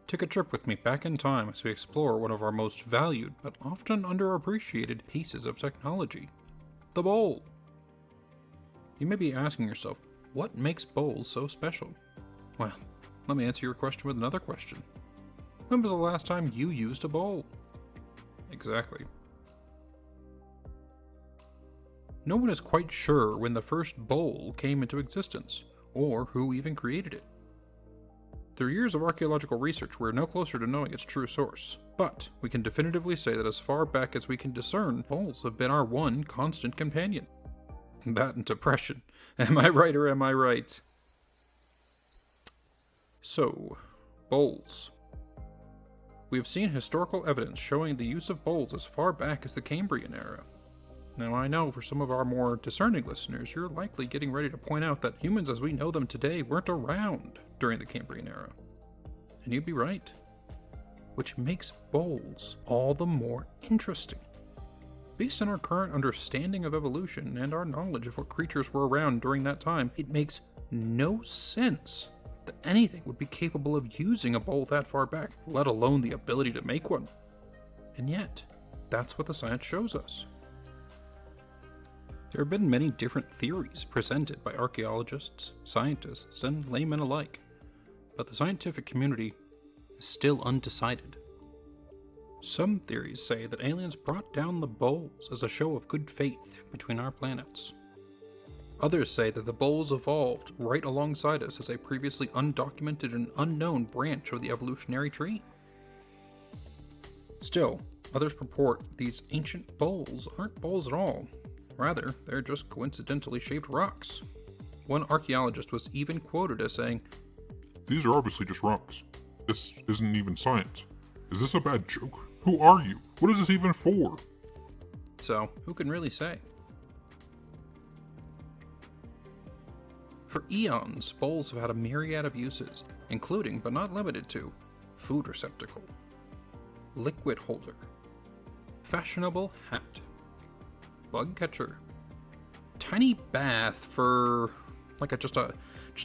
Take a trip with me back in time as we explore one of our most valued but often underappreciated pieces of technology, the bowl. You may be asking yourself, what makes bowls so special? Well, let me answer your question with another question. When was the last time you used a bowl? Exactly. No one is quite sure when the first bowl came into existence, or who even created it. Through years of archaeological research, we're no closer to knowing its true source, but we can definitively say that as far back as we can discern, bowls have been our one constant companion. That and depression. Am I right or am I right? So, bowls. We have seen historical evidence showing the use of bowls as far back as the Cambrian era. Now, I know for some of our more discerning listeners, you're likely getting ready to point out that humans as we know them today weren't around during the Cambrian era. And you'd be right. Which makes bowls all the more interesting. Based on our current understanding of evolution and our knowledge of what creatures were around during that time, it makes no sense that anything would be capable of using a bowl that far back, let alone the ability to make one. And yet, that's what the science shows us. There have been many different theories presented by archaeologists, scientists, and laymen alike, but the scientific community is still undecided. Some theories say that aliens brought down the bowls as a show of good faith between our planets. Others say that the bowls evolved right alongside us as a previously undocumented and unknown branch of the evolutionary tree. Still, others purport these ancient bowls aren't bowls at all. Rather, they're just coincidentally shaped rocks. One archaeologist was even quoted as saying, "These are obviously just rocks. This isn't even science. Is this a bad joke? Who are you? What is this even for?" So, who can really say? For eons, bowls have had a myriad of uses, including, but not limited to, food receptacle, liquid holder, fashionable hat, bug catcher, tiny bath for just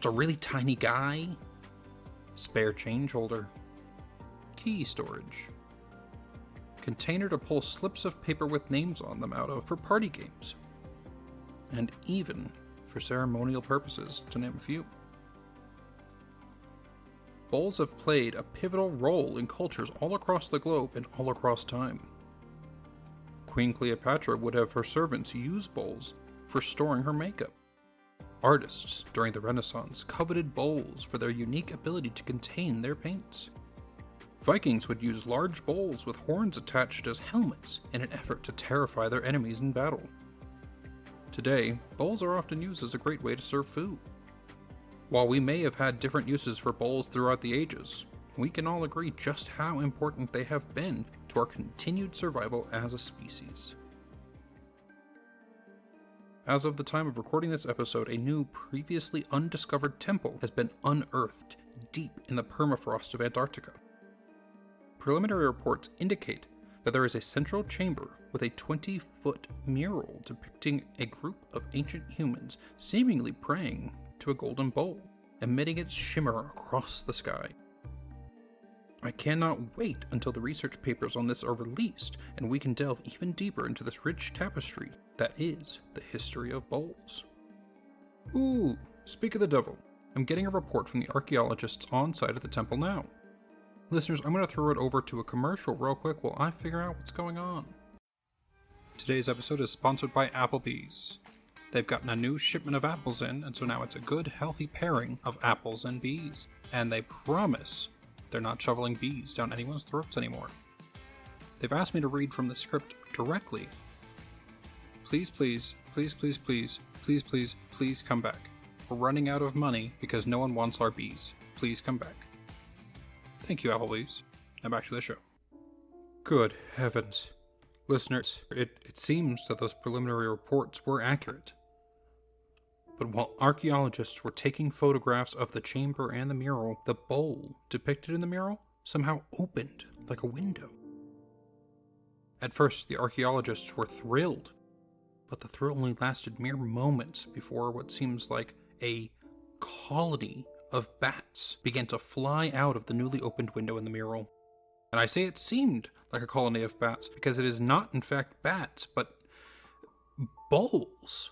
a really tiny guy, spare change holder, key storage, container to pull slips of paper with names on them out of for party games, and even for ceremonial purposes, to name a few. Bowls have played a pivotal role in cultures all across the globe and all across time. Queen Cleopatra would have her servants use bowls for storing her makeup. Artists during the Renaissance coveted bowls for their unique ability to contain their paints. Vikings would use large bowls with horns attached as helmets in an effort to terrify their enemies in battle. Today, bowls are often used as a great way to serve food. While we may have had different uses for bowls throughout the ages, we can all agree just how important they have been to our continued survival as a species. As of the time of recording this episode, a new, previously undiscovered temple has been unearthed deep in the permafrost of Antarctica. Preliminary reports indicate that there is a central chamber with a 20-foot mural depicting a group of ancient humans seemingly praying to a golden bowl, emitting its shimmer across the sky. I cannot wait until the research papers on this are released and we can delve even deeper into this rich tapestry that is the history of bowls. Ooh, speak of the devil, I'm getting a report from the archaeologists on site at the temple now. Listeners, I'm going to throw it over to a commercial real quick while I figure out what's going on. Today's episode is sponsored by Applebee's. They've gotten a new shipment of apples in, and so now it's a good, healthy pairing of apples and bees. And they promise they're not shoveling bees down anyone's throats anymore. They've asked me to read from the script directly. Please, please, please, please, please, please, please, please come back. We're running out of money because no one wants our bees. Please come back. Thank you, Applebee's. Now back to the show. Good heavens. Listeners, it seems that those preliminary reports were accurate. But while archaeologists were taking photographs of the chamber and the mural, the bowl depicted in the mural somehow opened like a window. At first, the archaeologists were thrilled, but the thrill only lasted mere moments before what seems like a colony of bats began to fly out of the newly opened window in the mural. And I say it seemed like a colony of bats because it is not, in fact, bats, but bowls.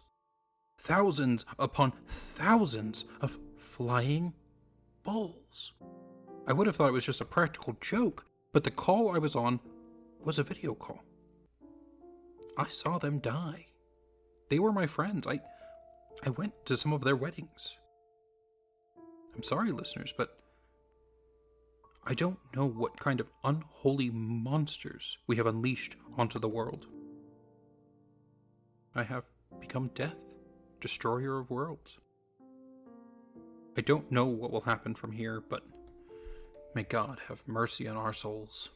Thousands upon thousands of flying bowls. I would have thought it was just a practical joke, but the call I was on was a video call. I saw them die. They were my friends. I went to some of their weddings. I'm sorry, listeners, but I don't know what kind of unholy monsters we have unleashed onto the world. I have become death, destroyer of worlds. I don't know what will happen from here, but may God have mercy on our souls.